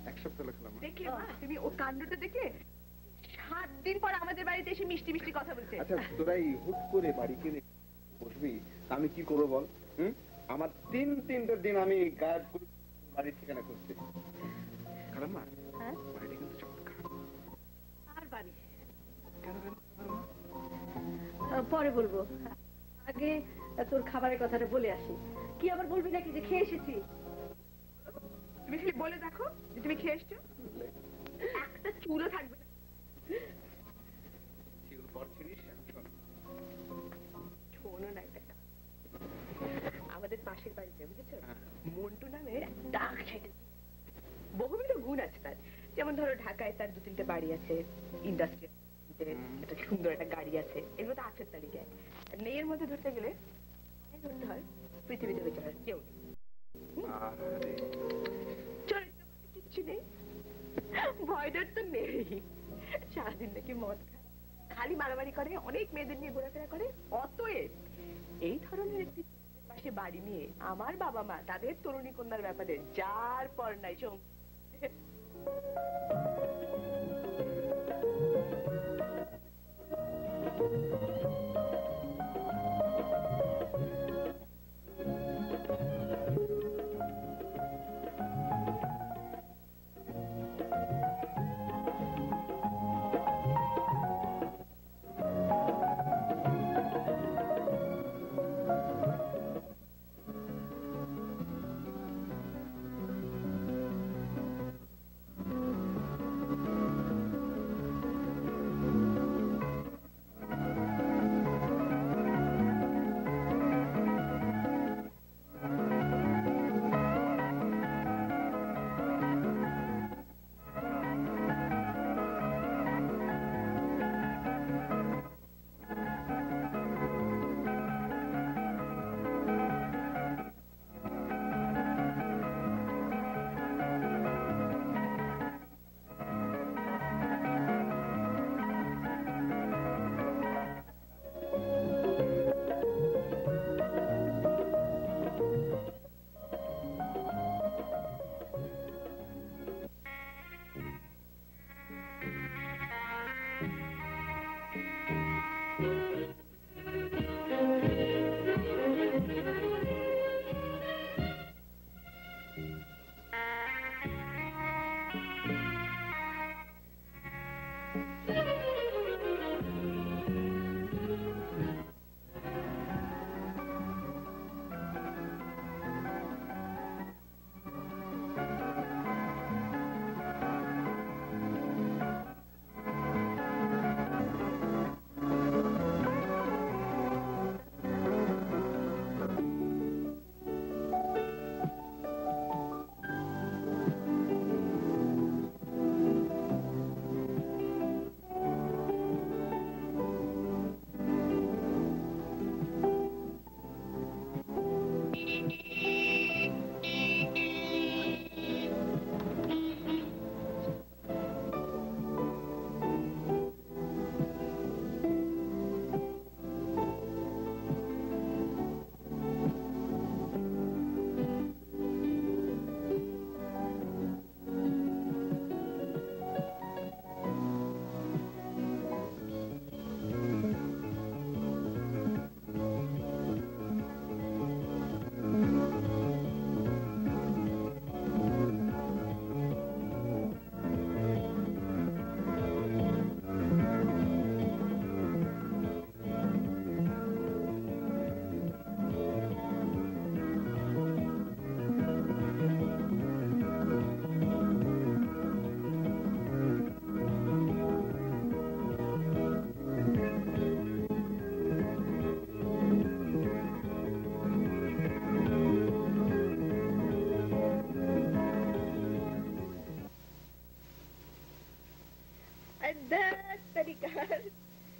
এক সপ্তাহ লাগলাম। দেখলে মা, তুমি ও কাণ্ডটা দেখলে? 7 দিন পর আমাদের বাড়িতে এসে মিষ্টি মিষ্টি কথা বলছে। আচ্ছা তোরাই হুট করে বাড়িতে বসবি, আমি কি করবো বল? আমার তিনটা দিন আমি গায়েব করে বাড়ির ঠিকানা করছি। খালাম্মা, বাড়িটা কিন্তু চমৎকার। আর বাড়ি পরে বলবো, আগে তোর খাবারের কথাটা বলে আসি। কি আবার বলবি নাকি যে খেয়ে এসেছি? তুমি খালি বলে দেখো যে তুমি খেয়ে এসছো, একটা চুলও থাকবে না। শোনো না, একটা আমাদের পাশের বাড়িতে বুঝেছো, মন্টু নামের একটা বহুবিধ গুণ আছে তার। যেমন ধরো ঢাকায় তার 2-3টে বাড়ি আছে, ইন্ডাস্ট্রি, একটা সুন্দর একটা গাড়ি আছে, এগুলো তো 8-এর তালিকায়। আর মেয়ের মধ্যে ধরতে গেলে ধরতে হয় পৃথিবীতে বেচার কেউ নেই, চরিত্র কিচ্ছু নেই, ভয়ডর তো নেই। সারাদিন নাকি মদ খায়, খালি মারামারি করে, অনেক মেয়েদের নিয়ে ঘোরাফেরা করে। অতএব এই ধরনের একটি পাশে বাড়ি নিয়ে আমার বাবা মা তাদের তরুণী কন্যার ব্যাপারে যার পর নাই চোখ।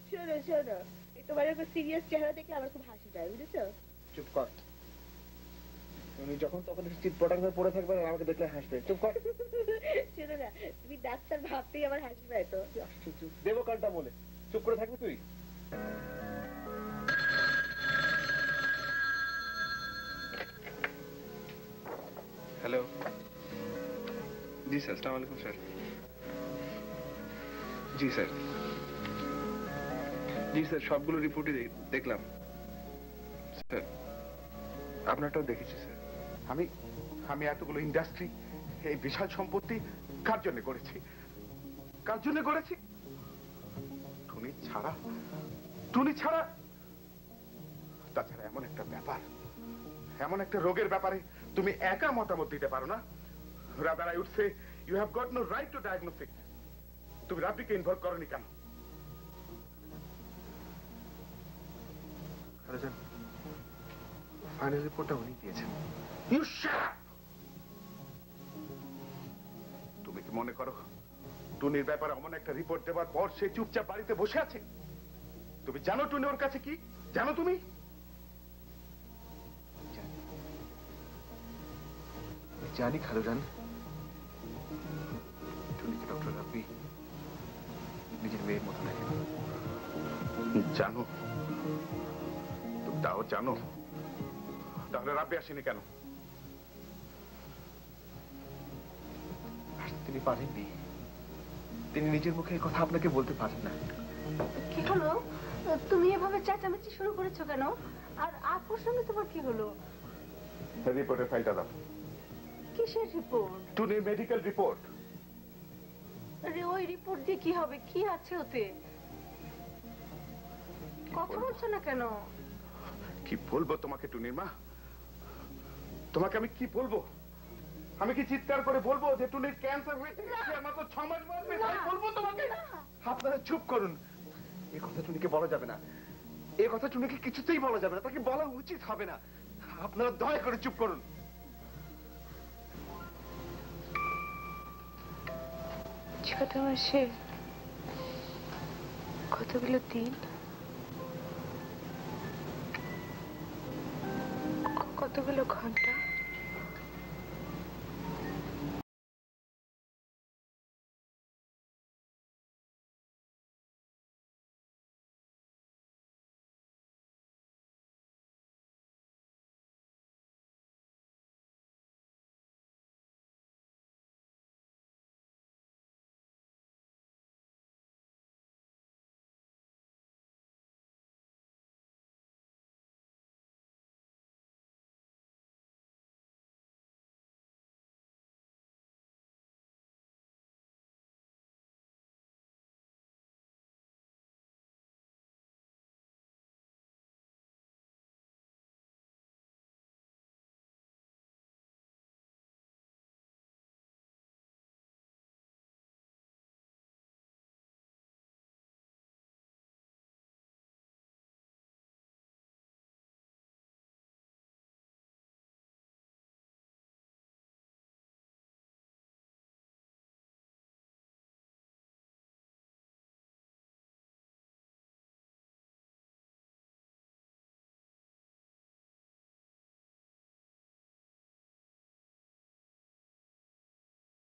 শোনো শোনো, তোমার এরকম সিরিয়াস চেহারা দেখে আমার খুব হাসি পায়, বুঝেছো? চুপ কর, তুমি যখন তখন চিৎপটাং হয়ে পড়ে থাকবে আমাকে দেখলে হাসবে। চুপ কর। শোনো না, তুমি ডাক্তার ভাবতেই আমার হাসি পায় তো। দেবো কালটা বলে চুপ করে থাকবি তুই? হ্যালো জি স্যার, আসসালামু আলাইকুম স্যার। জি স্যার, জি স্যার, সবগুলো রিপোর্টই দেখলাম স্যার। আপনারটাও দেখেছি স্যার। আমি আমি এতগুলো ইন্ডাস্ট্রি, এই বিশাল সম্পত্তি কার জন্য করেছি? কার জন্য করেছি? টুনি ছাড়া, টুনি ছাড়া। তাছাড়া এমন একটা ব্যাপার, এমন একটা রোগের ব্যাপারে তুমি একা মতামত দিতে পারো না। Rather I would say you have got no right to diagnose it. তুমি রাব্বিকে ইনভলভ করনি কেন? ফাইনাল রিপোর্টটা উনি দিয়েছেন। You shut up! তুমি কি মনে করো টুনির ব্যাপারে এমন একটা রিপোর্ট দেওয়ার পর সে চুপচাপ বাড়িতে বসে আছে? তুমি জানো টুনি ওর কাছে কি? জানো তুমি? জানি খালুজান, টুনিকে ডক্টর রাব্বি নিজের মেয়ের মতো দেখে। জানো? তুমি তাও জানো? তাহলে রাব্বি আসেনি কেন? তিনি পারেননি, তিনি নিজের মুখে এই কথা আপনাকে বলতে পারেন না। কি হলো? তুমি এভাবে চেঁচামেচি শুরু করেছো কেন? আর আপুর সঙ্গে তোমার কি হলো? রিপোর্টের ফাইলটা দাও। কিসের রিপোর্ট? টুনির মেডিকেল রিপোর্ট। আরে ওই রিপোর্ট দিয়ে কি হবে? কি আছে ওতে? কথা বলছো না কেন? কি বলবো তোমাকে টুনির মা? তোমাকে আমি কি বলবো? আমি কি চিৎকার করে বলবো যে টুনির ক্যান্সার হয়েছে, সে মাত্র 6 মাস বাঁচবে? তাই বলবো তোমাকে? আপনারা চুপ করুন। এই কথা টুনিকে বলা যাবে না, এই কথা টুনিকে কিছুতেই বলা যাবে না, তাকে বলা উচিত হবে না। আপনারা দয়া করে চুপ করুন। ছোট মাসে কতগুলো দিন, কতগুলো ঘন্টা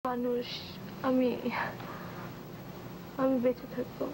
মানুষ, আমি আমি বেঁচে থাকবো।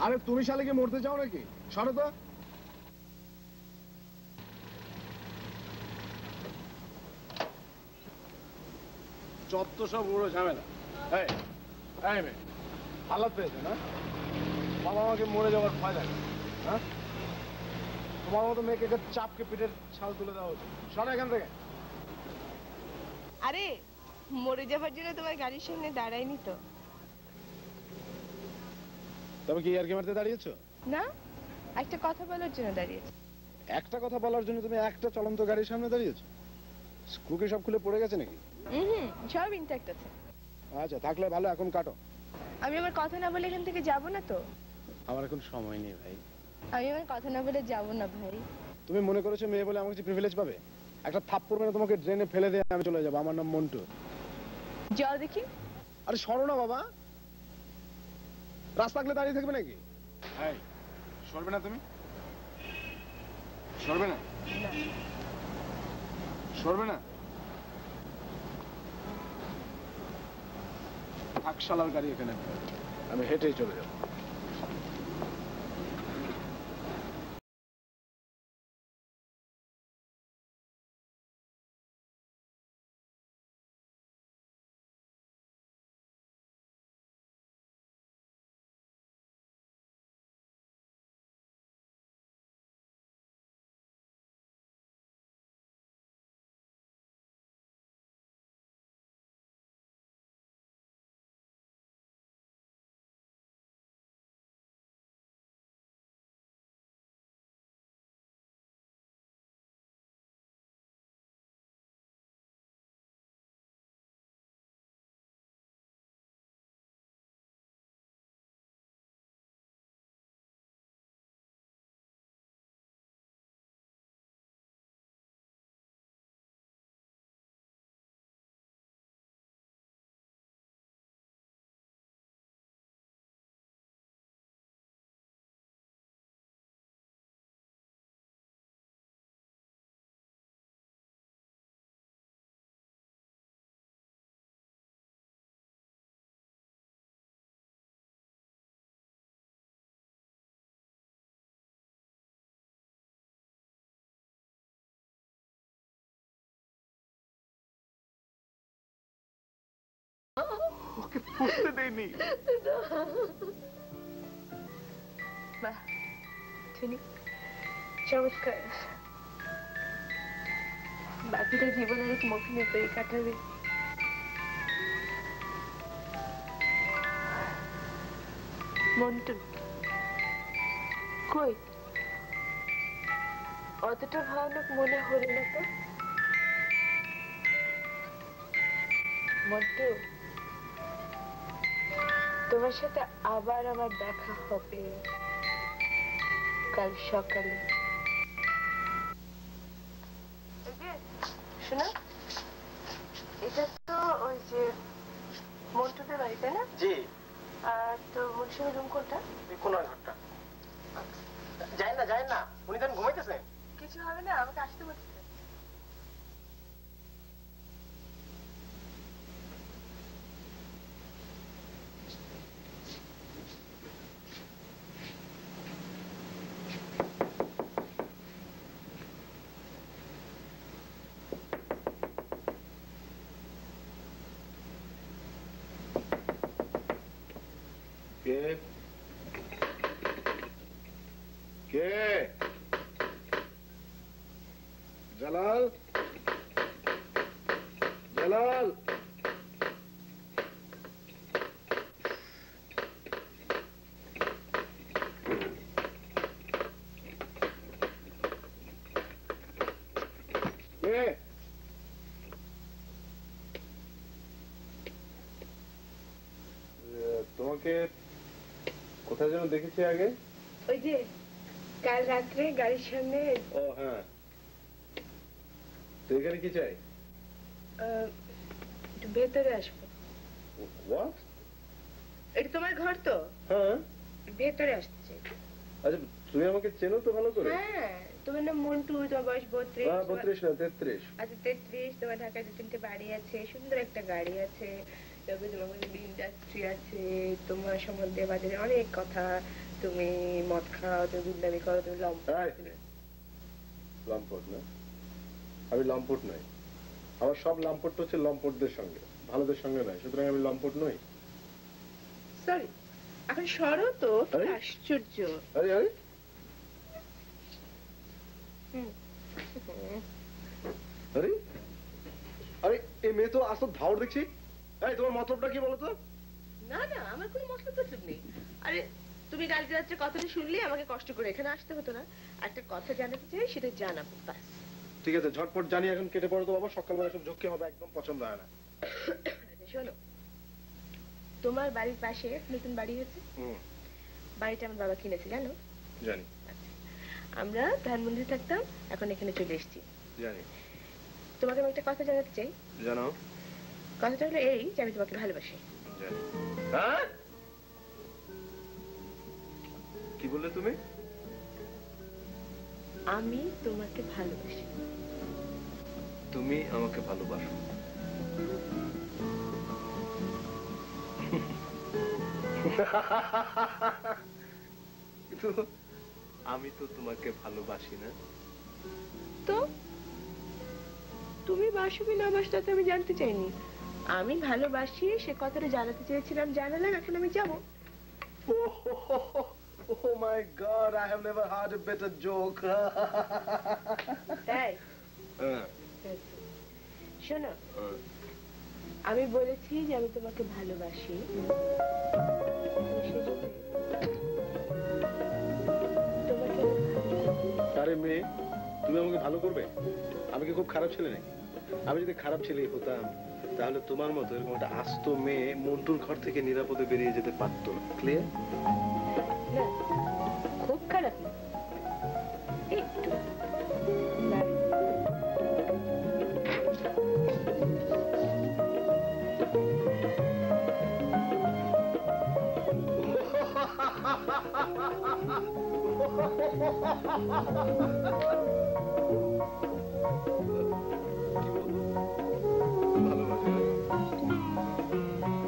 আরে তুমি শালে কি মরতে চাও নাকি? সরো তো। যত সব উড়ো ঝামেলা। এই এই মেয়ে, হালাত পেয়েছে না? বাবা আমাকে মরে যাওয়ার ভয় লাগে, হ্যাঁ? তোমার মতো মেয়েকে একটা চাপকে পিঠের ছাল তুলে দেওয়া হচ্ছে। সরো এখান থেকে। আরে মরে যাবার জন্য তোমার গাড়ির সামনে দাঁড়ায়নি তো। তবে কি ইয়ার্কি মারতে দাঁড়িয়েছো? না, একটা কথা বলার জন্য দাঁড়িয়েছি। একটা কথা বলার জন্য তুমি একটা চলন্ত গাড়ির সামনে দাঁড়িয়েছো? স্ক্রু কি সব খুলে পড়ে গেছে নাকি? সব ইনট্যাক্ট আছে। আচ্ছা, থাকলে ভালো, এখন কাটো। আমি আমার কথা না বলে এখান থেকে যাব না তো। আমার এখন সময় নেই ভাই। আমি আমার কথা না বলে যাব না ভাই। তুমি মনে করেছো মেয়ে বলে আমার কাছে প্রিভিলেজ পাবে? একটা থাপ্পড় মেরে তোমাকে ড্রেনে ফেলে দিয়ে আমি চলে যাবো। আমার নাম মন্টু। যাও দেখি। আরে সরো না বাবা, রাস্তা থাকলে দাঁড়িয়ে থাকবে নাকি? এই, সরবে না তুমি? সরবে না? সরবে না? আকশালার গাড়ি এখানে, আমি হেঁটেই চলে যাবো। ওকে বুঝতে দেয়নি। বাহ, শুনি চমৎকার। বাকিটা জীবন অনেক মুখ নিতেই কাটাবে। মন্টু কই? অতটা ভয়ানক মনে হলো না তো। মন্টু, তোমার সাথে আবার আমার দেখা হবে কাল সকালে। শোনো, এটা তো ওই যে মন্টুদের বাড়ি, তাই না? জি। তো মনসুরের রুম কোনটা? কোন ঘরটা? যায় না, উনি তখন ঘুমাইতেছেন। কিছু হবে না, আমাকে আসতে বলছে। কে কে? জালাল, জালাল। কে? তোমাকে কোথায় যেন দেখেছি আগে? ওই যে কাল রাত্রে গাড়ির সামনে। ও হ্যাঁ, তো এখানে কি চাই? একটু ভেতরে আসবো। What? এটা তোমার ঘর তো? হ্যাঁ। ভেতরে আসতে চাই। আচ্ছা, তুমি আমাকে চেনো তো ভালো করে? হ্যাঁ, তোমার নাম মন্টু, তোমার বয়স 32। 32 না 33। আচ্ছা 33। তোমার ঢাকায় 2-3টে বাড়ি আছে, সুন্দর একটা গাড়ি আছে, তবে তোমার মধ্যে ইন্ডাস্ট্রি আছে, তোমার সম্বন্ধে বাজারে অনেক কথা, তুমি মদ খাও, তুমি গুন্ডামি করো, তুমি লম্পট না, আমি লম্পট নই। আমার সব লম্পট হচ্ছে লম্পটদের সঙ্গে, ভালোদের সঙ্গে নয়, সুতরাং আমি লম্পট নই। সরি, এখন সরো তো, আরে? আশ্চর্য। আরে আরে আরে আরে এই মেয়ে তো আসল ধাওয়ার দেখছি। এই তোমার মতলবটা কি বলো তো? না না, আমার কোনো মতলব টতলব নেই। আরে তুমি কালকে রাত্রে কথাটা শুনলে আমাকে কষ্ট করে এখানে আসতে হতো না। একটা কথা জানাতে চাই, সেটা জানাবো ব্যাস। ঠিক আছে, ঝটপট জানি, এখন কেটে পড়ো তো বাবা, সকালবেলা সব ঝক্কি হবে, একদম পছন্দ হয় না। আচ্ছা শোনো, তোমার বাড়ির পাশে নতুন বাড়ি হয়েছে, বাড়িটা আমার বাবা কিনেছে জানো? জানি আমরা ধানমন্দিরে থাকতাম, এখন এখানে চলে এসেছি। জানি। তোমাকে আমি একটা কথা জানাতে চাই। জানো? কথাটা হলো এই যে আমি তোমাকে ভালোবাসি। জানি। হ্যাঁ? কি বললে তুমি? আমি তোমাকে ভালোবাসি। তুমি আমাকে ভালোবাসো? কিন্তু আমি তো তোমাকে ভালোবাসি না। তো তুমি বাসো কি না বাসো তা আমি জানতে চাইনি। আমি ভালোবাসি সে কথাটা জানাতে চেয়েছিলাম, জানালাম, এখন আমি যাবো। Oh my God, I have never heard a better joke. তাই শোনো, আমি বলেছি যে আমি তোমাকে ভালোবাসি, তোমাকে আরে মেয়ে, তুমি আমাকে ভালো করবে? আমি কি খুব খারাপ ছেলে নাকি? আমি যদি খারাপ ছেলে হতাম তাহলে তোমার মতো এরকম একটা আস্ত মেয়ে মন্টুর ঘর থেকে নিরাপদে বেরিয়ে যেতে পারতো না। ক্লিয়ার? না, খুব খারাপ না, একটু।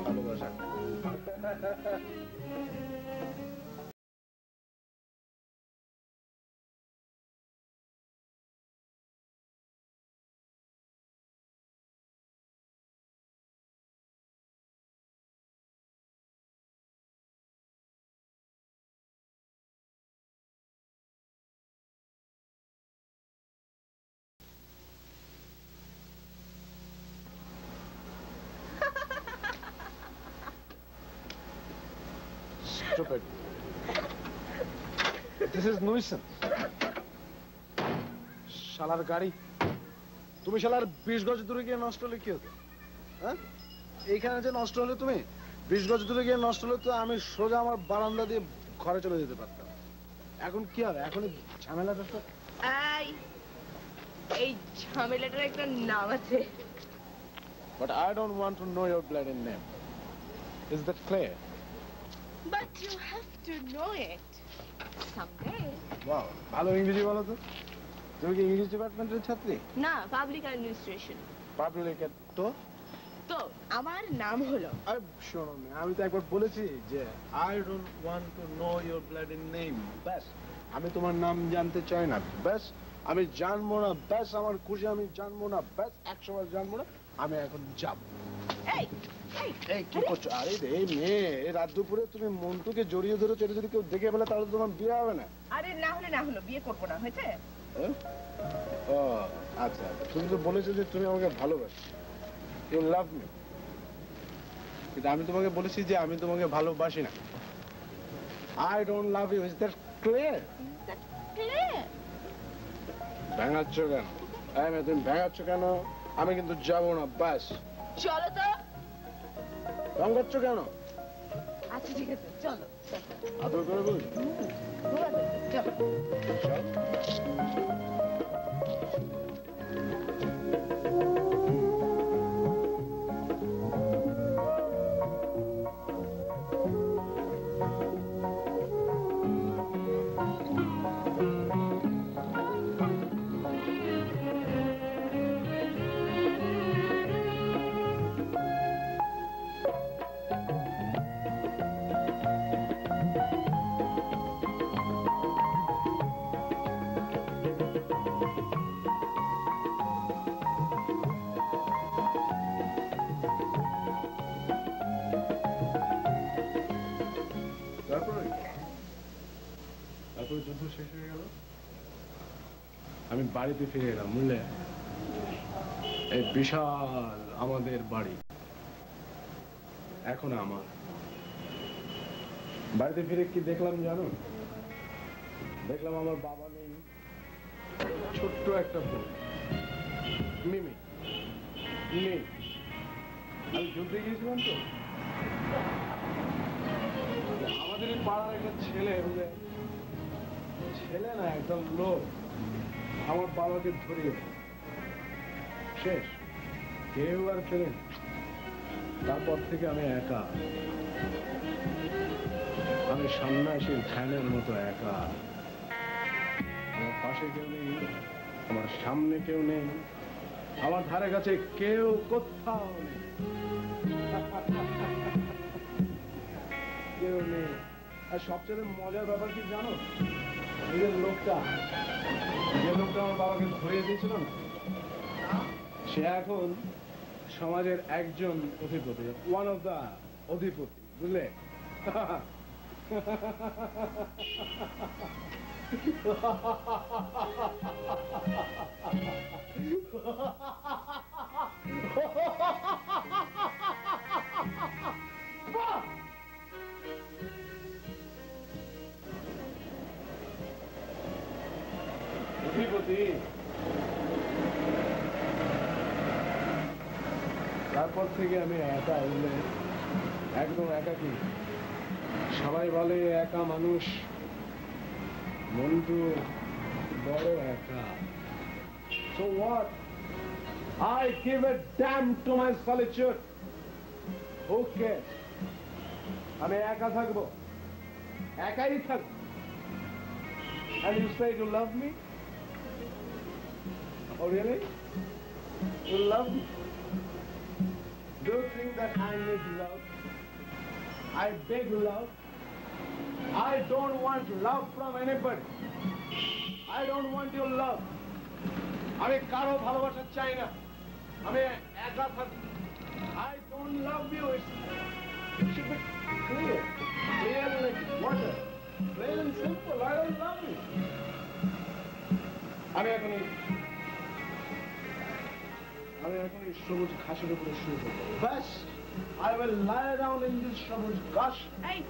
ভালোবাসা। Stupid. This is nuisance. শালার গাড়ি, তুমি শালার 20 গজ দূরে গিয়ে নষ্ট হলে কি হতো? হ্যাঁ, এইখানে যে নষ্ট হলে তুমি 20 গজ দূরে গিয়ে নষ্ট হলে তো আমি সোজা আমার বারান্দা দিয়ে ঘরে চলে যেতে পারতাম। এখন কি হবে? এখন ঝামেলাটা তো এই ঝামেলাটার একটা নাম আছে। But I don't want to know your bloody name. Is that clear? But you have to know it someday. Wow, ভালো ইংরেজি বলো তো। তুমি কি ইংলিশ ডিপার্টমেন্টের ছাত্রী? না, পাবলিক অ্যাডমিনিস্ট্রেশন। পাবলিক তো? তো আমার নাম হলো, আরে শোনো না, আমি তো একবার বলেছি যে I don't want to know your bloody name. ব্যাস, আমি তোমার নাম জানতে চাই না। ব্যাস, আমি জানবো না। ব্যাস, আমার খুশি, আমি জানবো না। ব্যাস, 100 বার জানবো না। আমি এখন যাব। এই এই এই কি করছো? আরে এই মেয়ে, এই রাত দুপুরে তুমি মন্টুকে জড়িয়ে ধরে চলে, যদি কেউ দেখে ফেলে তাহলে তোমার বিয়ে হবে না। আরে না হলো বিয়ে করবো না, হয়েছে? হ্যাঁ? ও আচ্ছা, তুমি তো বলেছো যে তুমি আমাকে ভালোবাসো, ইউ লাভ মি, কিন্তু আমি তোমাকে বলেছি যে আমি তোমাকে ভালোবাসি না। I don't love you. Is that clear? ভেঙাচ্ছ কেন? তুমি ভেঙাচ্ছ কেন? আমি কিন্তু যাবো না। ব্যাস, চলো তো। ভেঙাচ্ছ কেন? আচ্ছা ঠিক আছে, চলো। আদর করে বলছি। চলো। তারপরে যুদ্ধ শেষ হয়ে গেল, আমি বাড়িতে ফিরে এলাম। বুঝলে, এই বিশাল আমাদের বাড়ি এখন আমার। বাড়িতে ফিরে কি দেখলাম জানো? দেখলাম আমার বাবা নেই, ছোট্ট একটা বোন মিমি নেই। আমি যুদ্ধে গিয়েছিলাম তো, আমাদের এই পাড়ার একটা ছেলে, বুঝলে, ছেলে না একদম লোক, আমার বাবাকে ধরিয়ে শেষ, কেউ আর ফেরেন। তারপর থেকে আমি একা, আমি সন্ন্যাসীর ধ্যানের মতো একা। আমার পাশে কেউ নেই, আমার সামনে কেউ নেই, আমার ধারে কাছে কেউ কোথাও নেই, কেউ নেই। আর সবচেয়ে মজার ব্যাপার কি জানো? এই যে লোকটা আমার বাবাকে ধরিয়ে দিয়েছিল না, সে এখন সমাজের একজন অধিপতি, ওয়ান অফ দা অধিপতি, বুঝলে? অধিপতি। তারপর থেকে আমি একা, বুঝলে, একদম একাকী। সবাই বলে একা মানুষ, মন্টু বড় একা। So what? I give a damn to my solitude. Who cares? আমি একা থাকবো, একাই থাকবো। And you say you love me? Oh really? You love me? Do you think that I need love? I beg love. I don't want love from anybody. I don't want your love. আমি কারো ভালোবাসা চাই না, আমি একা থাকি। I don't love you. It should be clear, like water, plain and simple. I don't love you. আমি এখন এই সবুজ ঘাসের উপরে শুয়ে পড়ব। ব্যাস, I will lie down in this সবুজ ঘাস। এই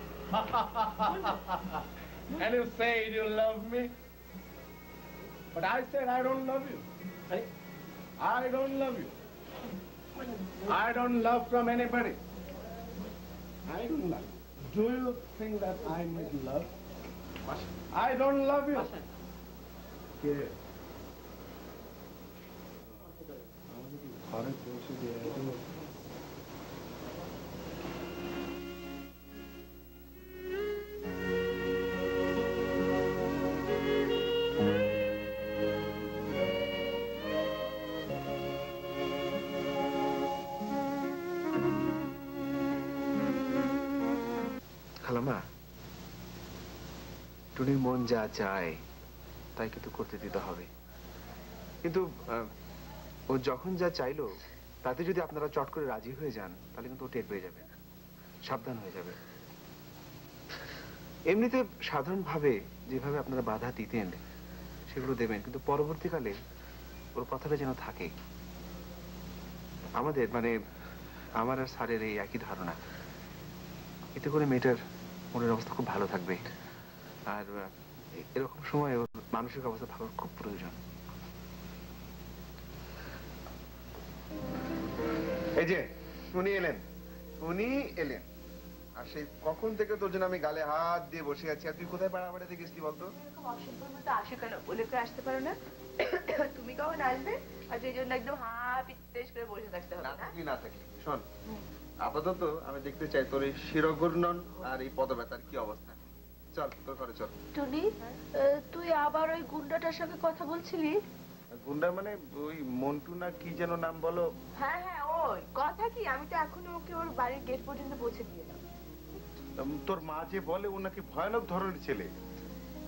And you say you love me, but I said I don't love you. I don't love you. I don't love from anybody. I don't love you. Do you think that I need love? I don't love you. Okay. ঘরে পৌঁছে দিয়ে খালামা, টুনির মন যা চায় তাই কিন্তু করতে দিতে হবে। কিন্তু ও যখন যা চাইলো তাতে যদি আপনারা চট করে রাজি হয়ে যান তাহলে কিন্তু ও টের পেয়ে যাবে, সাবধান হয়ে যাবে। এমনিতে সাধারণভাবে যেভাবে আপনারা বাধা দিতেন সেগুলো দেবেন, কিন্তু পরবর্তীকালে ওর কথাটা যেন থাকে। আমাদের মানে আমার আর স্যারের এই একই ধারণা, এতে করে মেয়েটার মনের অবস্থা খুব ভালো থাকবে। আর এরকম সময় ওর মানসিক অবস্থা ভালোর খুব প্রয়োজন। এই যে উনি এলেন, আর সেই কখন থেকে তোর জন্য আমি গালে হাত দিয়ে বসে আছি, আর তুই কোথায় পাড়াবাড়িতে গেছিলি বলতো? অসম্ভব মতো আসে কেন, বলে তো আসতে পারো না? তুমি কখন আসবে? আর সেই জন্য একদম পিত্তেশ করে বসে থাকতে হবে না? তুই না থাকি শোন, আপাতত আমি দেখতে চাই তোর এই শিরঘূর্ণন আর এই পদব্যথার কি অবস্থা। চল তোর ঘরে চল। টুনি, তুই আবার ওই গুন্ডাটার সঙ্গে কথা বলছিলি? গুন্ডা মানে ওই মন্টু না কি যেন নাম বলো? হ্যাঁ হ্যাঁ, ওই কথা কি, আমি তো এখনো ওকে ওর বাড়ির গেট পর্যন্ত পৌঁছে দিয়ে এলাম। তোর মা যে বলে ও নাকি ভয়ানক ধরনের ছেলে।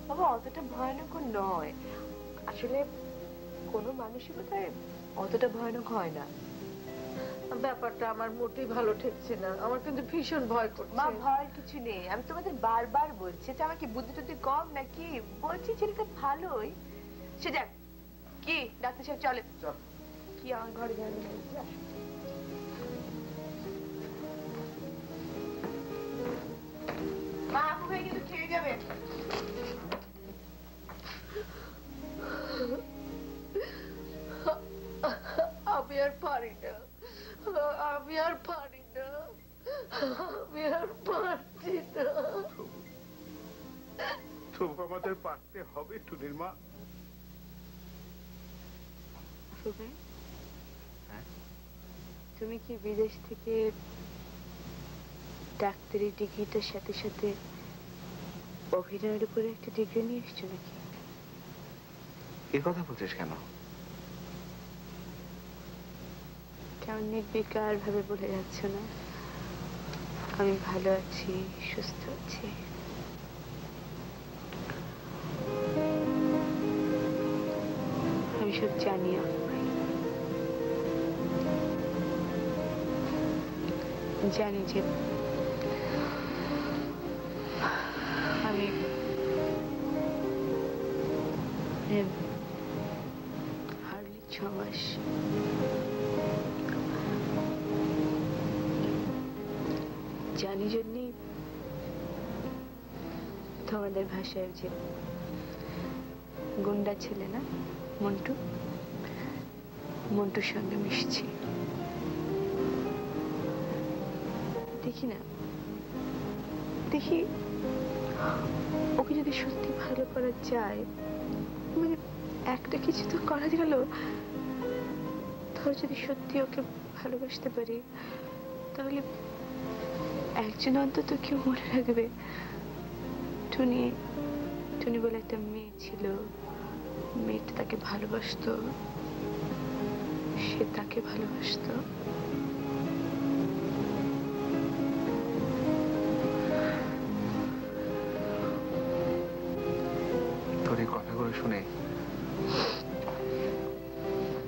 বাবা, অতটা ভয়ানক নয়, আসলে কোনো মানসিকতায় অতটা ভয়ানক হয় না। ব্যাপারটা আমার মোটেই ভালো ঠেকছে না, আমার কিন্তু ভীষণ ভয় করছে। মা ভয়ের কিছু নেই, আমি তোমাদের বারবার বলছি যে আমার কি বুদ্ধি টুদ্ধি কম নাকি, বলছি ছেলেটা ভালোই। সে যাক, কি ডাক্তার সাহেব চলে কি আমার ঘরে যাবে না। মা আপু ভাই কিন্তু খেয়ে যাবে। আমি আর পারি না, আমি আর পারি না, আমি আর পারছি না। তবু আমাদের পারতে হবে টুনির মা। তুমি কি বিদেশ থেকে ডাক্তারি ডিগ্রিটার সাথে সাথে অভিনয়ের উপরে একটা ডিগ্রি নিয়ে এসছো নাকি? এ কথা বলছিস কেন? কেমন নির্বিকার ভাবে বলে যাচ্ছ না আমি ভালো আছি, সুস্থ আছি? আমি সব জানি জানি যে আমি হার্ডলি 6 মাস জানি জন্যই তোমাদের ভাষায় যে গুন্ডা ছেলে না মন্টু, মন্টুর সঙ্গে মিশছি। দেখি না, দেখি ওকে যদি সত্যি ভালো করা যায়, মানে একটা কিছু তো করা গেল, ধর যদি সত্যি ওকে ভালোবাসতে পারি তাহলে একজন অন্তত কেউ মনে রাখবে টুনি, টুনি বলে একটা মেয়ে ছিল, মেয়েটা তাকে ভালোবাসতো, সে তাকে ভালোবাসতো। তোর এই কথাগুলো শুনে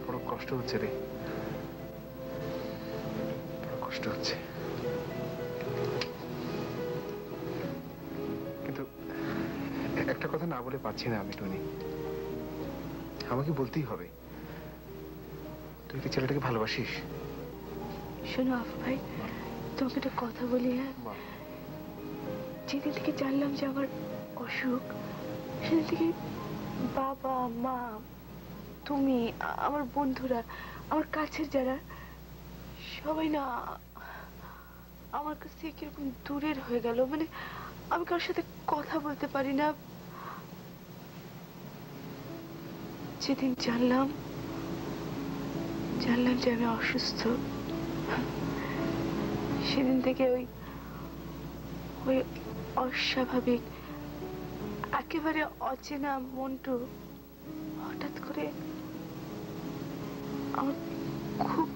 বড় কষ্ট হচ্ছে রে, বড় কষ্ট হচ্ছে। কিন্তু একটা কথা না বলে পারছি না আমি টুনি, আমাকে বলতেই হবে। তুই কি ছেলেটাকে ভালোবাসিস? শোনো আফু ভাই, তোমাকে একটা কথা বলি। হ্যাঁ, যেদিন থেকে জানলাম যে আমার অসুখ, সেদিন থেকে বাবা মা, তুমি, আমার বন্ধুরা, আমার কাছের যারা, সবাই না আমার কাছ থেকে কিরকম দূরের হয়ে গেল। মানে আমি কারোর সাথে কথা বলতে পারি না। যেদিন জানলাম যে আমি অসুস্থ, সেদিন থেকে ওই ওই অস্বাভাবিক একেবারে অচেনা মন্টু হঠাৎ করে আমার খুব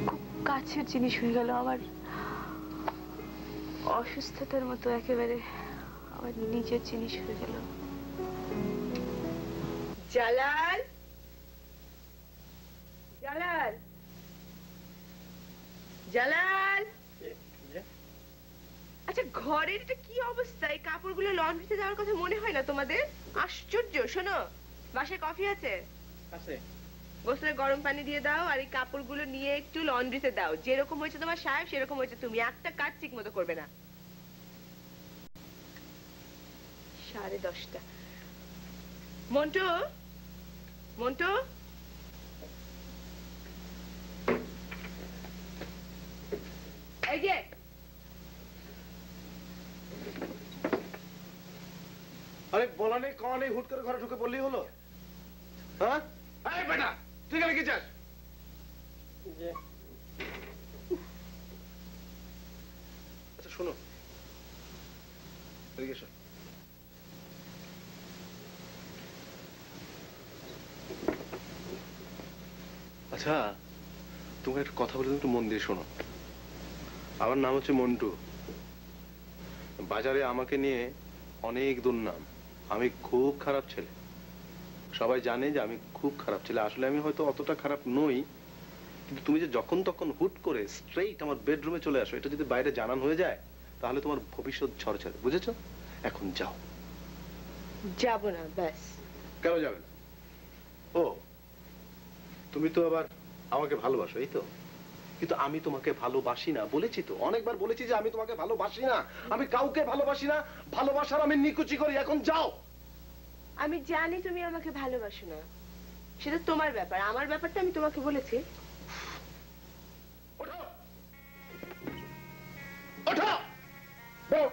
খুব কাছের জিনিস হয়ে গেল। আমার অসুস্থতার মতো একেবারে আমার নিজের জিনিস হয়ে গেল। জালাল, জালাল, জালাল, আচ্ছা ঘরের এটা কি অবস্থা? এই কাপড়গুলো লন্ড্রিতে যাওয়ার কথা মনে হয় না তোমাদের? আশ্চর্য। শোনো, বাসায় কফি আছে? আছে। গোসলে গরম পানি দিয়ে দাও, আর এই কাপড়গুলো নিয়ে একটু লন্ড্রিতে দাও। যেরকম হয়েছে তোমার সাহেব সেরকম হয়েছে তুমি, একটা কাজ ঠিক মতো করবে না। 10:30। মন্টু, মন্টু, এই যে আরে বলা নেই কওয়া নেই, হুট করে ঘরে ঢুকে বললেই হলো? হ্যাঁ এই বেটা, তুই এখানে কি চাস? আচ্ছা শোনো, এদিকে এসো। আচ্ছা তোমাকে একটা কথা বলে একটু মন দিয়ে শোনো। আমার নাম হচ্ছে মন্টু। বাজারে আমাকে নিয়ে অনেক দুর্নাম। আমি খুব খারাপ ছেলে, সবাই জানে যে আমি খুব খারাপ ছেলে। আসলে আমি হয়তো অতটা খারাপ নই, কিন্তু তুমি যে যখন তখন হুট করে স্ট্রেইট আমার বেডরুমে চলে আসো, এটা যদি বাইরে জানান হয়ে যায় তাহলে তোমার ভবিষ্যৎ ঝড়ঝড়ে, বুঝেছো? এখন যাও। যাব না, ব্যাস। কেন যাবে না? ও, তুমি তো আবার আমাকে ভালোবাসো, এই তো? কিন্তু আমি তোমাকে ভালোবাসি না, বলেছি তো, অনেকবার বলেছি যে আমি তোমাকে ভালোবাসি না, আমি কাউকে ভালোবাসি না, ভালোবাসার আমি নিকুচি করি। এখন যাও। আমি জানি তুমি আমাকে ভালোবাসো না, সেটা তোমার ব্যাপার, আমার ব্যাপারটা আমি তোমাকে বলেছি। ওঠো, ওঠো, বউ।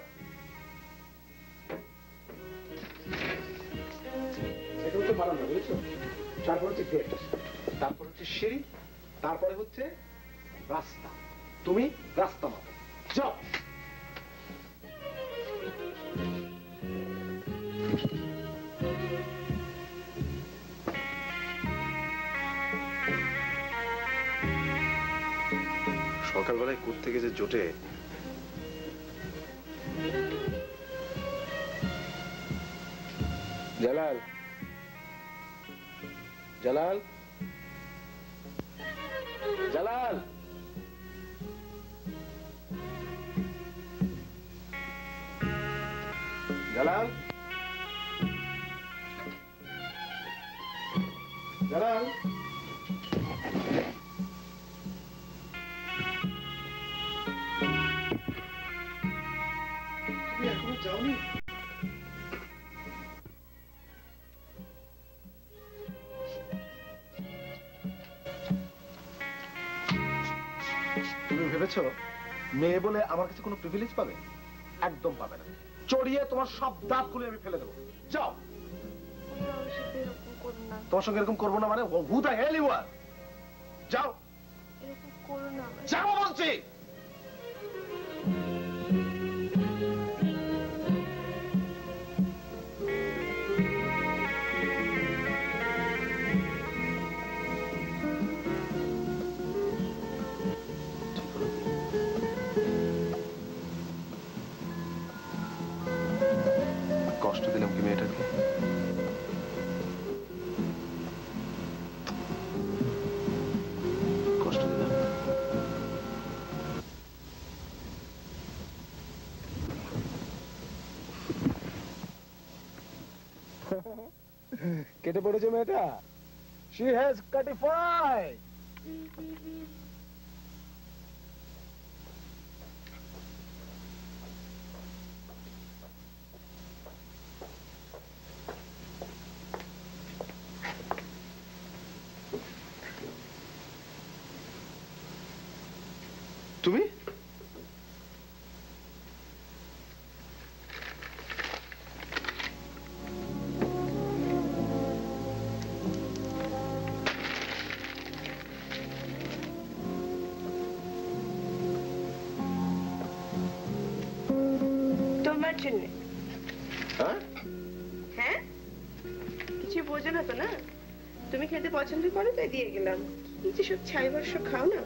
এগুলো তো বারান্দা, বুঝেছো? তারপর হচ্ছে গেট, তারপর হচ্ছে সিঁড়ি, তারপরে হচ্ছে রাস্তা। তুমি রাস্তা মাপো, যাও। সকালবেলায় কোথা থেকে যে জোটে। জালাল, জালাল, জালাল, জালাল, জালাল। তুমি এখনো যাওনি? তুমি ভেবেছো মেয়ে বলে আমার কাছে কোনো প্রিভিলেজ পাবে? একদম পাবে না। চড়িয়ে তোমার সব দাঁত খুলে আমি ফেলে দেবো। যাও। তোমার সঙ্গে এরকম করবো না মানে? Who the hell you are? যাও, যাও বলছি। কষ্ট দিলাম কি মেয়েটাকে? কষ্ট দিলাম। কেটে পড়েছে মেয়েটা। She has cutified. তুমি? তোমার জন্য। হ্যাঁ? হ্যাঁ, কিছু বোঝো না তো না? তুমি খেতে পছন্দ করো তাই দিয়ে গেলাম। এই যে সব ছাই বর্ষ খাও না,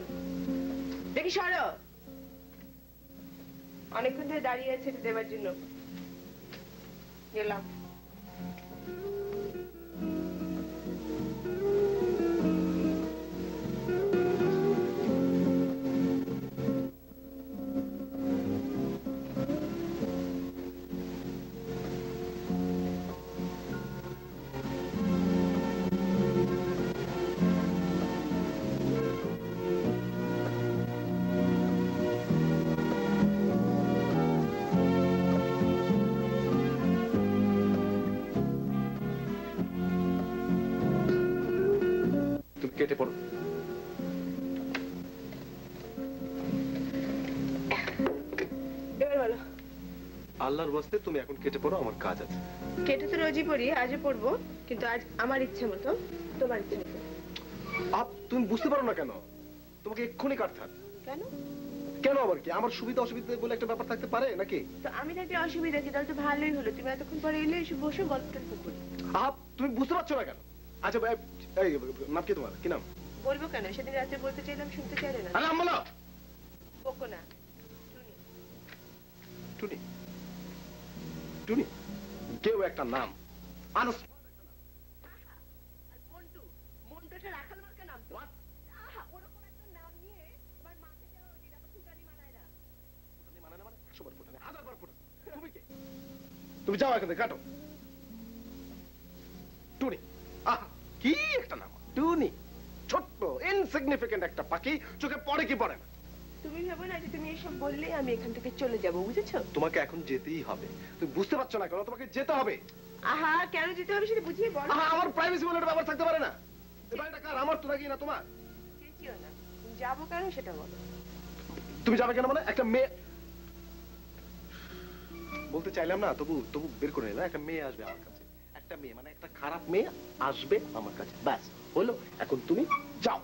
দেখি সরো। অনেকক্ষণ ধরে দাঁড়িয়ে আছে এটা দেবার জন্য। গেলাম। কেটে পড়ো। এবার বলো। আল্লাহর ওয়াস্তে তুমি এখন কেটে পড়ো, আমার কাজ আছে। কেটে তো রোজই পড়ি, আজও পড়বো, কিন্তু আজ আমার ইচ্ছে মতো, তোমার ইচ্ছে মতো। তুমি বুঝতে পারো না কেন? তোমাকে এক্ষুনি কাটতে হবে। কেন? কেন আবার কি? আমার সুবিধা অসুবিধা বলে একটা ব্যাপার থাকতে পারে নাকি? তো আমি থাকলে অসুবিধা কি? তাহলে তো ভালোই হলো, তুমি এতক্ষণ পরে এলে এসে বসে গল্প টল্প করি। তুমি বুঝতে পারছো না কেন? আচ্ছা এই নাম কি তোমার? কি নাম? বলবো কেন? সেদিন রাতে বলতে চাইলাম, শুনতে চাইলে না। নাম বলো। বকো না। টুনি। টুনি কেউ একটা নাম। মন্টু। মন্টুটা রাখাল মার্কা নাম তো। ওরকম একটা তুমি যাও এখান থেকে, কাটো। টুনি, আহা কি একটা নাম, টুনি। ছোট্ট ইনসিগনিফিকেন্ট একটা পাখি, চোখে পড়ে কি পড়ে না। তুমি ভেবো না যে তুমি এসব বললে আমি এখান থেকে চলে যাব, বুঝেছো? তোমাকে এখন যেতেই হবে। তুমি বুঝতে পারছো না কেন? তোমাকে যেতে হবে। আহা, কেন যেতে হবে সেটা বুঝিয়ে বলো। আহা, আমার প্রাইভেসি বলে একটা ব্যাপার থাকতে পারে না? এই বাড়িটা কার? আমার তো নাকি না তোমার? চেঁচিও না, যাবো কেন সেটা বলো। তুমি যাবে কেন মানে? একটা মেয়ে বলতে চাইলাম না, তবু তবু বের করে নিলাম। একটা মেয়ে আসবে আমার কাছে, একটা মেয়ে মানে একটা খারাপ মেয়ে আসবে আমার কাছে, ব্যাস হলো। এখন তুমি যাও।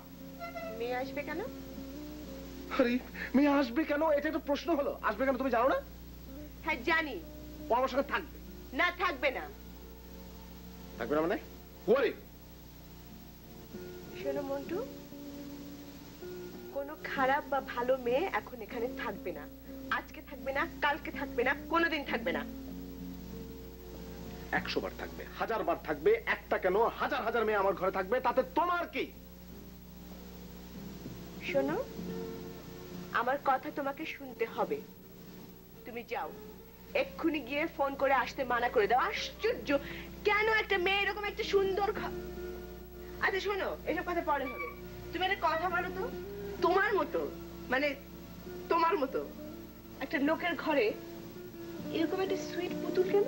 মেয়ে আসবে কেন? আরে মেয়ে আসবে কেন, এটা একটা প্রশ্ন হলো? আসবে কেন তুমি জানো না? হ্যাঁ জানি। ও আমার সঙ্গে থাকবে। না, থাকবে না। থাকবে না মানে? ওরে শোনো মন্টু, কোনো খারাপ বা ভালো মেয়ে এখন এখানে থাকবে না। আজকে থাকবে না, কালকে থাকবে না, কোনোদিন থাকবে না। 100 বার থাকবে, 1000 বার থাকবে, একটা কেন হাজার হাজার মেয়ে আমার ঘরে থাকবে, তাতে তোমার কি? শোনো, আমার কথা তোমাকে শুনতে হবে। তুমি যাও, এক্ষুনি গিয়ে ফোন করে আসতে মানা করে দাও। আশ্চর্য, কেন একটা মেয়ে এরকম একটা সুন্দর আচ্ছা শোনো, এসব কথা পরে হবে। তুমি একটা কথা বলো তো, তোমার মতো মানে তোমার মতো একটা লোকের ঘরে এরকম একটা সুইট পুতুল কেন?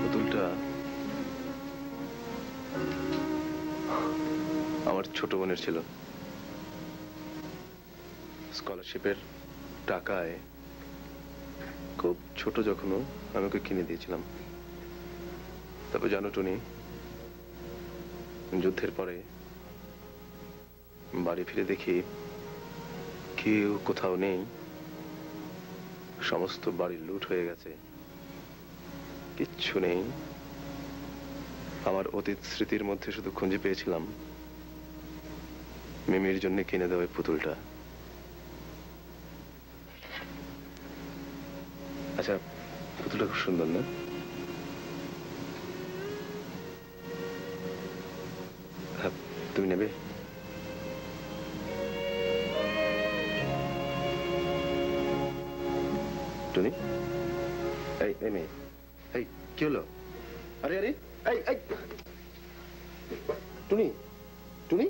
পুতুলটা আমার ছোট বোনের ছিল। স্কলারশিপের টাকায় খুব ছোট যখন আমি ওকে কিনে দিয়েছিলাম। তারপর জানো টুনি, যুদ্ধের পরে বাড়ি ফিরে দেখি কেউ কোথাও নেই, সমস্ত বাড়ি লুট হয়ে গেছে, কিচ্ছু নেই। আমার অতীত স্মৃতির মধ্যে শুধু খুঁজে পেয়েছিলাম মিমির জন্য কিনে দেওয়া পুতুলটা। আচ্ছা, পুতুলটা খুব সুন্দর না? হ্যাঁ, তুমি নেবে? টুনি, এই এই মেয়ে, এই কি হলো? আরে আরে, এই এই টুনি, টুনি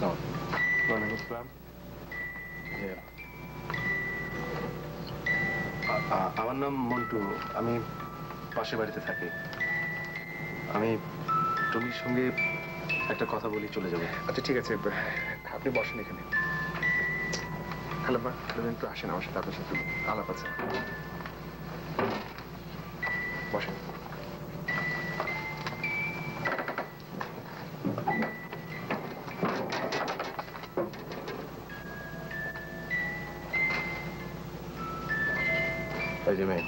ওয়ালাইকুম আসসালাম। আমার নাম মন্টু, আমি পাশের বাড়িতে থাকি। আমি টুনির সঙ্গে একটা কথা বলি চলে যাব। আচ্ছা ঠিক আছে, আপনি বসেন এখানে। হ্যালো মা, একটু আসেন আমার সাথে, আপনার সাথে আলাপ আছে। বসেন। এই যে মেয়ে।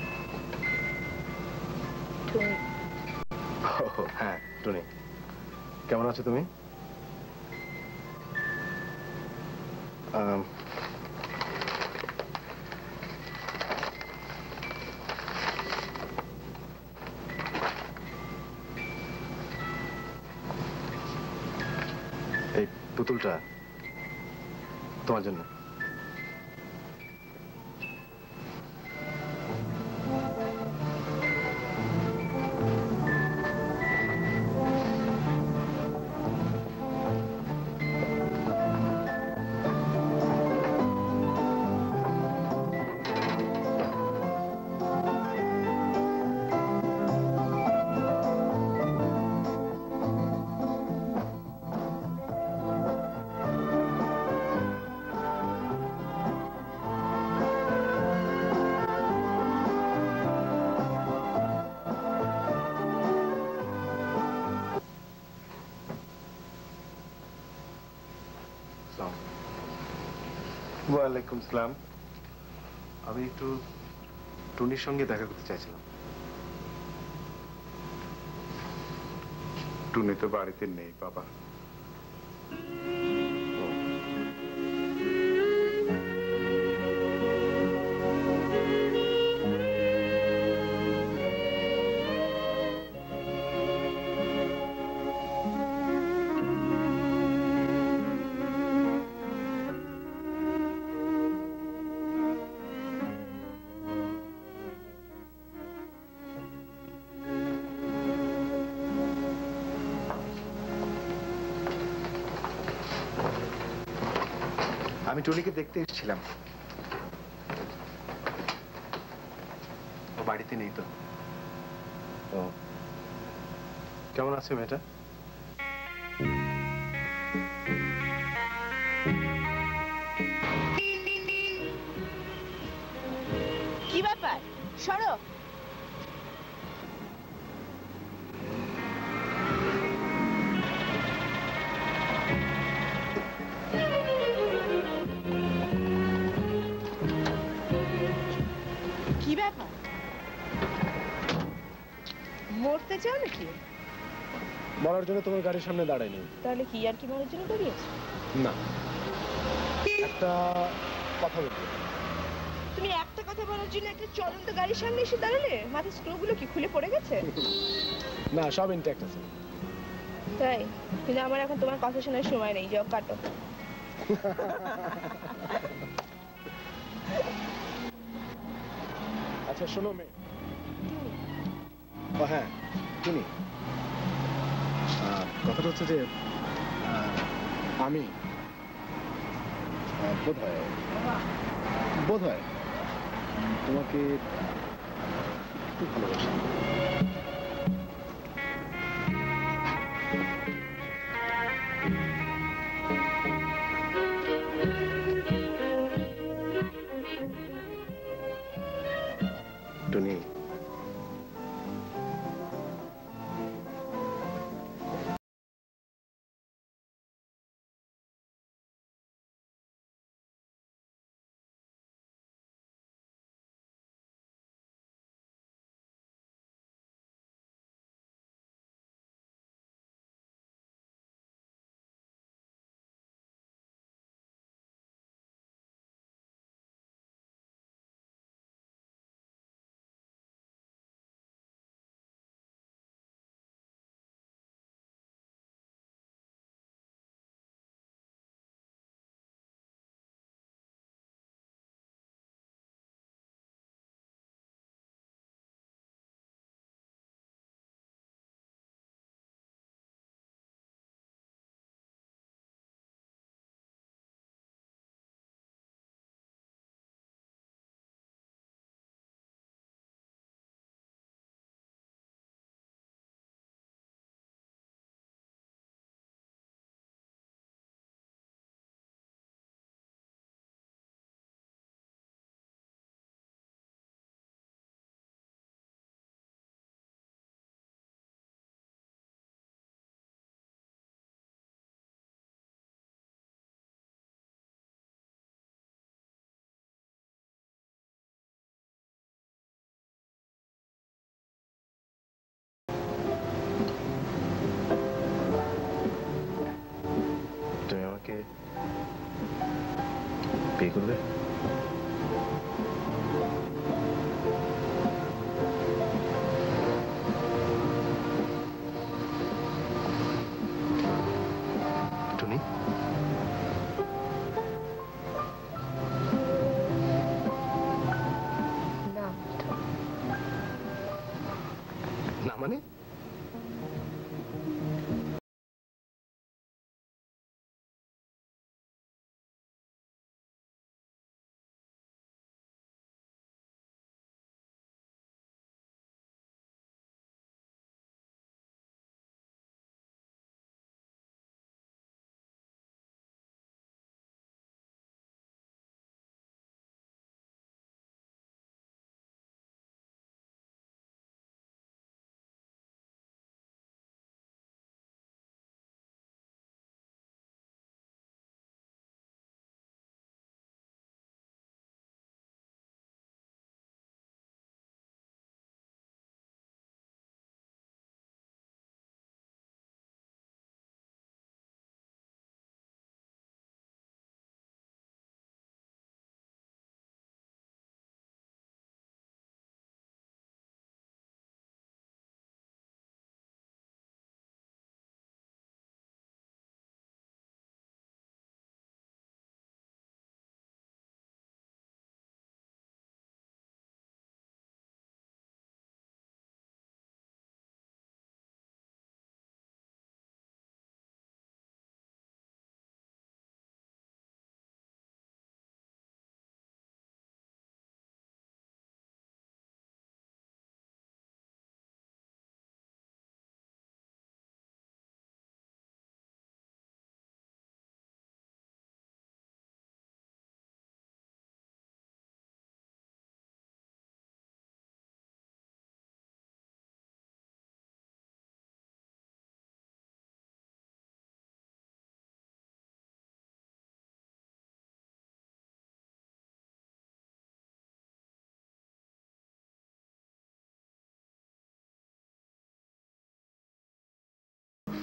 হ্যাঁ টুনি, কেমন আছো তুমি? এই পুতুলটা তোমার জন্য। ওয়ালাইকুম সালাম। আমি একটু টুনির সঙ্গে দেখা করতে চাইছিলাম। টুনি তো বাড়িতে নেই বাবা। আমি টুনিকে দেখতে এসেছিলাম। ও বাড়িতে নেই তো। ও কেমন আছে মেয়েটা? কি ব্যাপার, সরো। কি ব্যাপার, মরতে চাও নাকি? মরার জন্য তোমার গাড়ির সামনে দাঁড়ায়নি। তাহলে কি আর কি মরার জন্য দাঁড়িয়েছে? না, একটা কথা বলতে। তুমি একটা কথা বলার জন্য একটা চলন্ত গাড়ির সামনে এসে দাঁড়ালে? মাথার স্ক্রুগুলো কি খুলে পড়ে গেছে? না, সব ইনট্যাক্ট আছে। তাই? কিন্তু আমার এখন তোমার কথা শোনার সময় নেই, যাও কাটো। আচ্ছা শোনো মেয়ে। ও হ্যাঁ টুনি, কথাটা হচ্ছে যে আমি বোধ হয় তোমাকে একটু ভালোবাসি। টুনি, বিয়ে করবে? টুনি, না না মানে?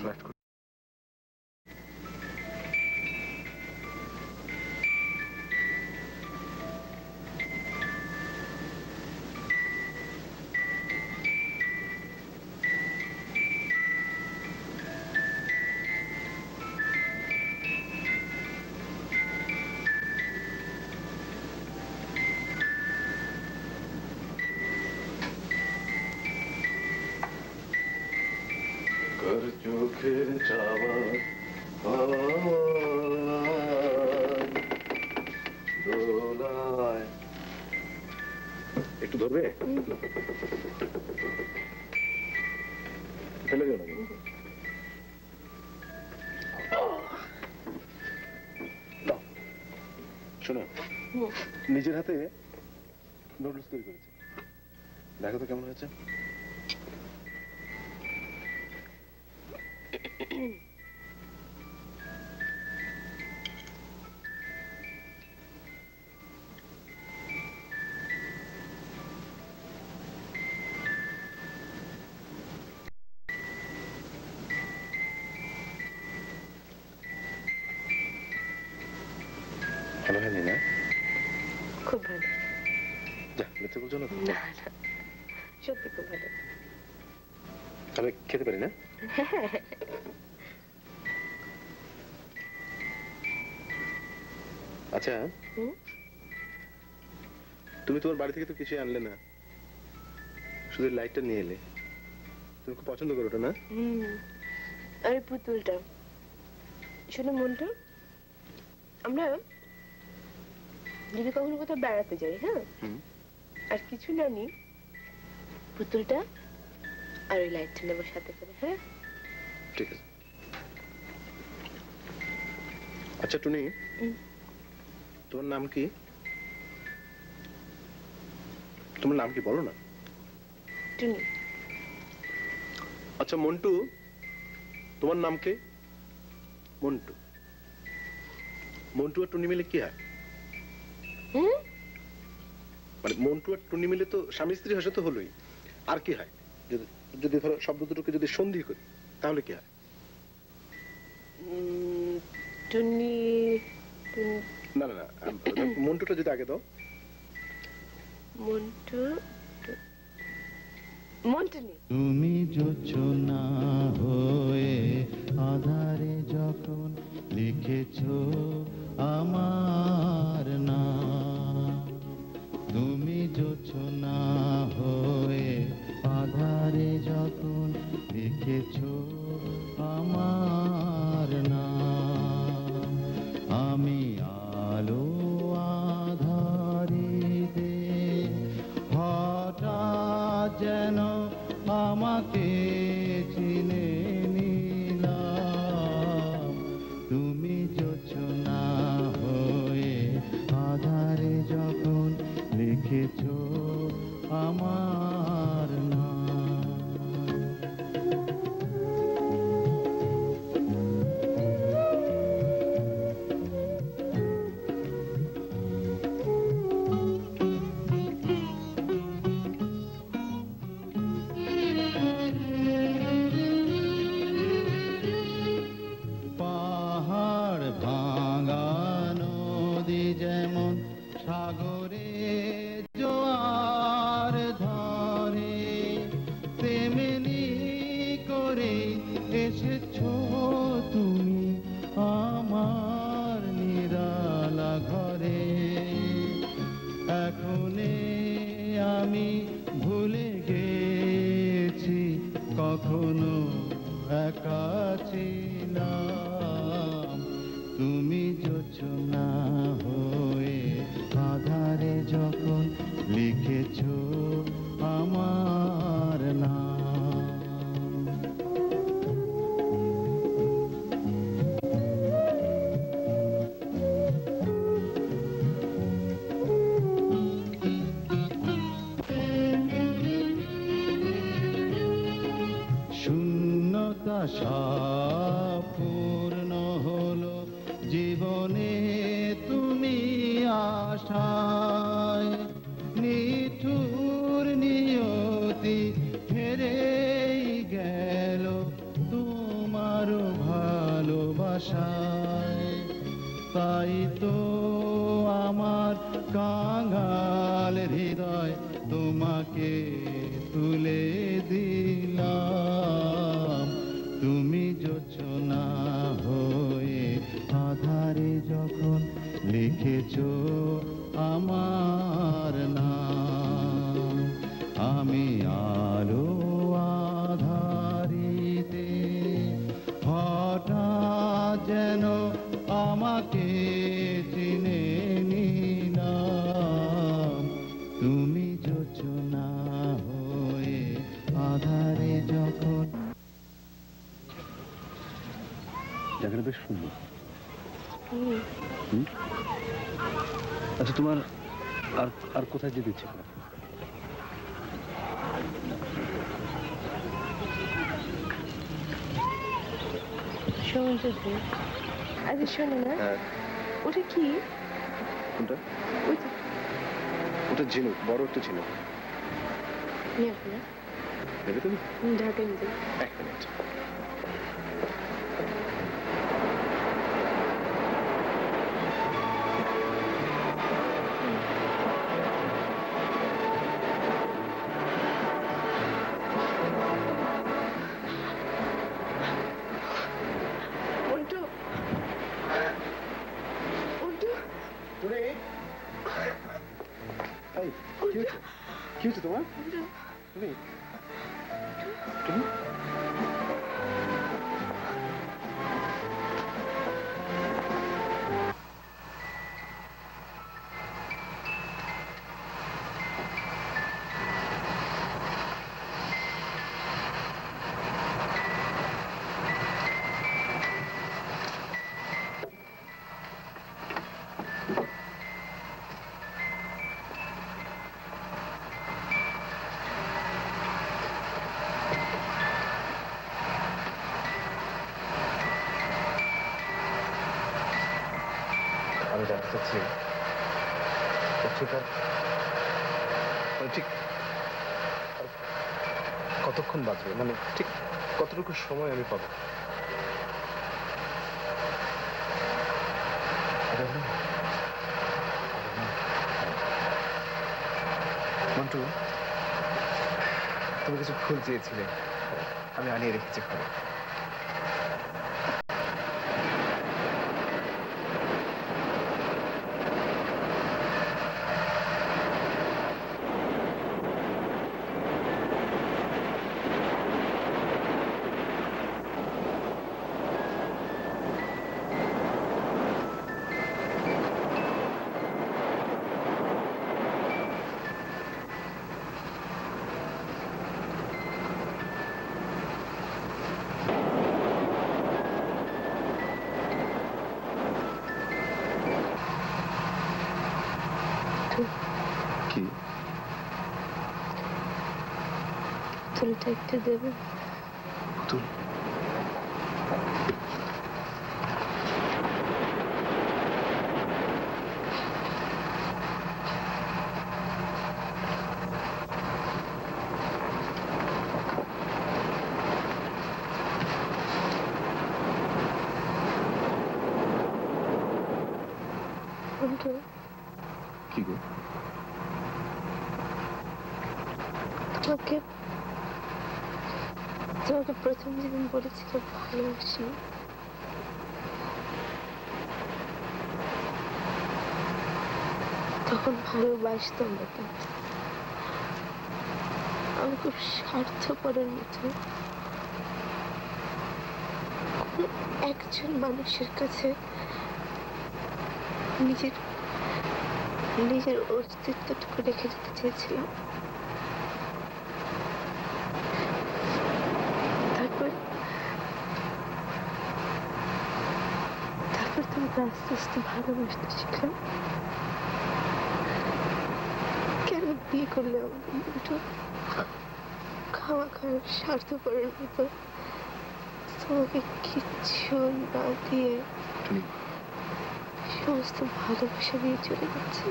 ফ্ল্যাট কর চোখের চাওয়া দোলায়। একটু ধরবে? ফেলে দিও না কিন্তু। দাও। শোনো, নিজের হাতে নুডলস তৈরি করেছি, দেখো তো কেমন হয়েছে। ভালো হয়নি না? খুব ভালো। যা, মিথ্যে বলছো না? না না, সত্যি খুব ভালো। আমি খেতে পারি না? আচ্ছা, তুমি তোমার বাড়ি থেকে তো কিছু আনলে না, শুধু লাইটটা নিয়ে এলে। তুমি খুব পছন্দ করো ওটা না? আরে পুতুলটা। শোনো মন্টু, আমরা যদি কখনো কোথাও বেড়াতে যাই, হ্যাঁ, আর কিছু না নি, পুতুলটা আর ওই লাইটটা নেবো সাথে করে। হ্যাঁ ঠিক আছে। আচ্ছা টুনি, তোমার নাম কি? তোমার নাম কি বলো না? টুনি। আচ্ছা মন্টু, তোমার নাম কি? মন্টু। মন্টু আর টুনি মিলে কি হয়? মানে মন্টু আর টুনি মিলে তো স্বামী স্ত্রী হসে তো হলোই, আর কি হয়? যদি ধরো শব্দ দুটোকে যদি সন্ধি করি তাহলে কি হয়? টুনি না না না, মন্টুটা যদি আগে দাও। মন্টু মন্টু নেই। তুমি যোচনা হয়ে আধারে যখন লিখেছো আমার নাম, তুমি যোচনা হয়ে আধারে যখন লিখেছো আমার নাম, আমি আলো আধারিতে হঠাৎ যেন আমাকে চিনে নিলাম, তুমি যোচনা হয়ে আধারে যখন লিখেছো আমার নাম। পাহাড় ভাঙা নদী যেমন সাগরে জোয়ার ধরে, তেমনি করে এসেছো তুমি আমার নিরালা ঘরে। এখনে আমি ভুলে গেছি কখনো একা ছিলাম, তুমি যোচনা হয়ে আধারে যখন লিখেছো আমার নাম। শূন্যতা সব পূর্ণ হলো জীবনে তুমি আশায়, নিঠুর নিয়তি হেরেই গেল তোমার ভালোবাসায়। তাই তো আমার কাঙাল হৃদয় তোমাকে তুলে দিলাম, তুমি যোচনা হয়ে আধারে যখন লিখেছো আমার নাম, আমি আলো আধারিতে হঠাৎ যেন আমাকে চিনে নিলাম, তুমি যোচনা হয়ে আধারে যখন। জায়গাটা বেশ সুন্দর। আচ্ছা, তোমার আর আর কোথায় যেতে ইচ্ছে করে? সমুদ্রে। আচ্ছা শোনো না, ওটা কি? কোনটা? ওইটা ওটা ঝিনুক, বড় একটা ঝিনুক। নেবো না, নেবে তুমি? ঢাকায় নিতে। এক মিনিট। মন্টু, মন্টু, কি হচ্ছে তোমার? তুমি তুমি আমি জানতে চাচ্ছি পত্রিকার ঠিক কতক্ষণ বাঁচবে, মানে ঠিক কতটুকু সময় আমি পাবো? মন্টু, তুমি কিছু ফুল চেয়েছিলে, আমি আনিয়ে রেখেছি ঘরে। কি পুতুলটা একটু দেবে? পুতুল? কি গো? তোমাকে তোমাকে প্রথম যেদিন বলেছিল ভালোবাসি, তখন ভালোবাসতাম না, কিন্তু আমি খুব স্বার্থপরের মতো একজন মানুষের কাছে নিজের নিজের অস্তিত্বটুকু রেখে যেতে চেয়েছিলাম। তারপর তুমি আস্তে আস্তে ভালোবাসতে শিখলাম। কেন বিয়ে করলে আমাকে? খাওয়া স্বার্থপরের মতো তোমাকে কিচ্ছু না দিয়ে সমস্ত ভালোবাসা নিয়ে চলে যাচ্ছে।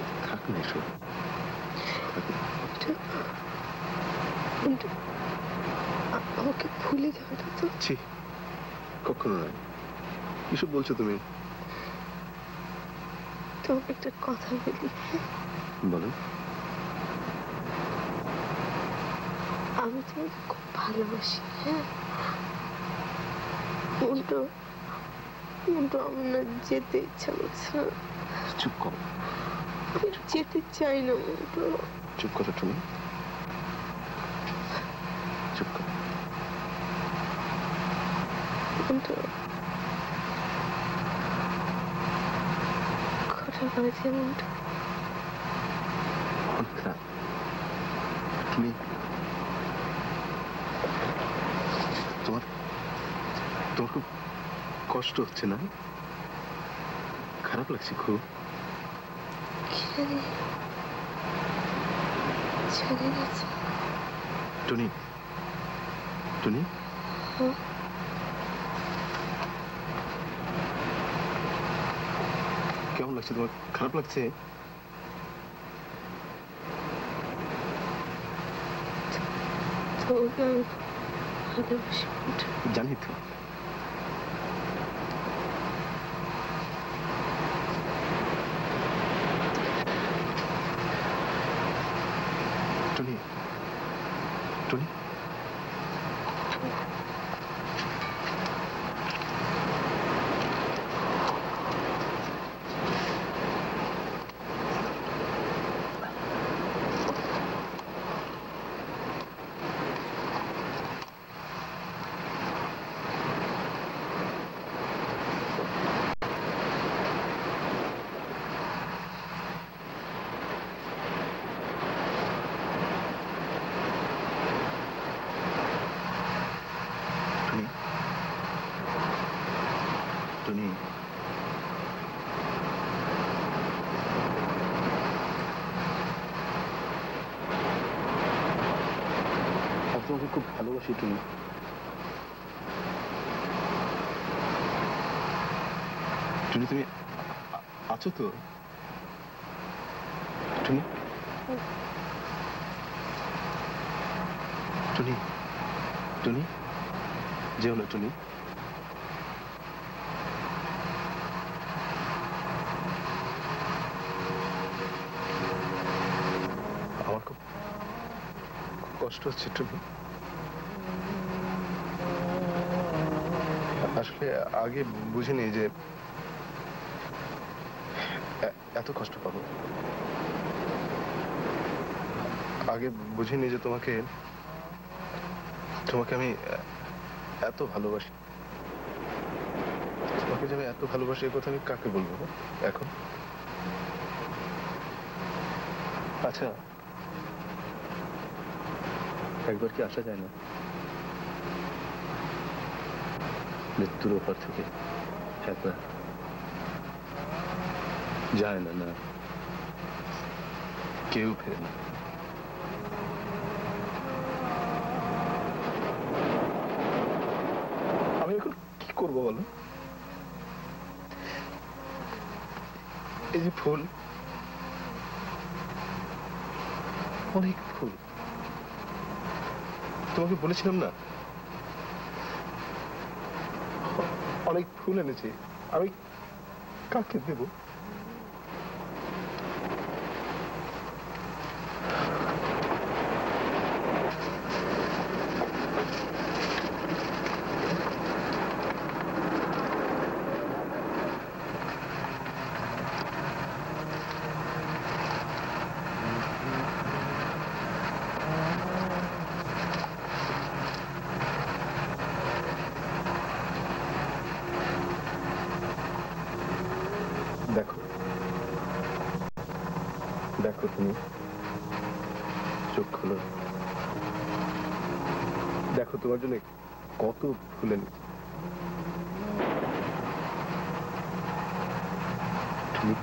আমাকে ভুলে যাবে না তো? কখনো নয়। কিসব বলছো তুমি? তোমাকে একটা কথা বলি। বলো। আমি তোমাকে খুব ভালোবাসি। হ্যাঁ, কিন্তু আমার না যেতে ইচ্ছা করছে না। চুপ করো। আমি যেতে চাই না মন্টু। চুপ করো তুমি, চুপ করো। মন্টু, কটা বাজে মন্টু? অনেক রাত। তুমি তোমার খুব কষ্ট হচ্ছে না? খারাপ লাগছে খুব? টুনি, টুনি, কেমন লাগছে তোমার? খারাপ লাগছে? তোমাকে আমি ভালোবাসি। জানি তো। টুনি, টুনি, টুনি, আমি তোমাকে খুব ভালোবাসি টুনি। টুনি, তুমি আছো তো? টুনি, টুনি, টুনি, যেও না টুনি। আমার খুব কষ্ট হচ্ছে তুমি। আসলে আগে বুঝিনি যে এত কষ্ট পাবো। আগে বুঝিনি যে তোমাকে আমি এত ভালোবাসি। তোমাকে যে আমি এত ভালোবাসি এ কথা আমি কাকে বলবো এখন? আচ্ছা, একবার কি আসা যায় না মৃত্যুর ওপর থেকে? একবার যায় না, না কেউ ফেরে না। আমি এখন কি করবো বলো? এই যে ফুল, অনেক ফুল, তোমাকে বলেছিলাম না অনেক ফুল এনেছি, আমি কাকে দেব? দেখো দেখো, তুমি চোখ খোলো, দেখো তোমার জন্য কত ফুল এনেছি। তুমি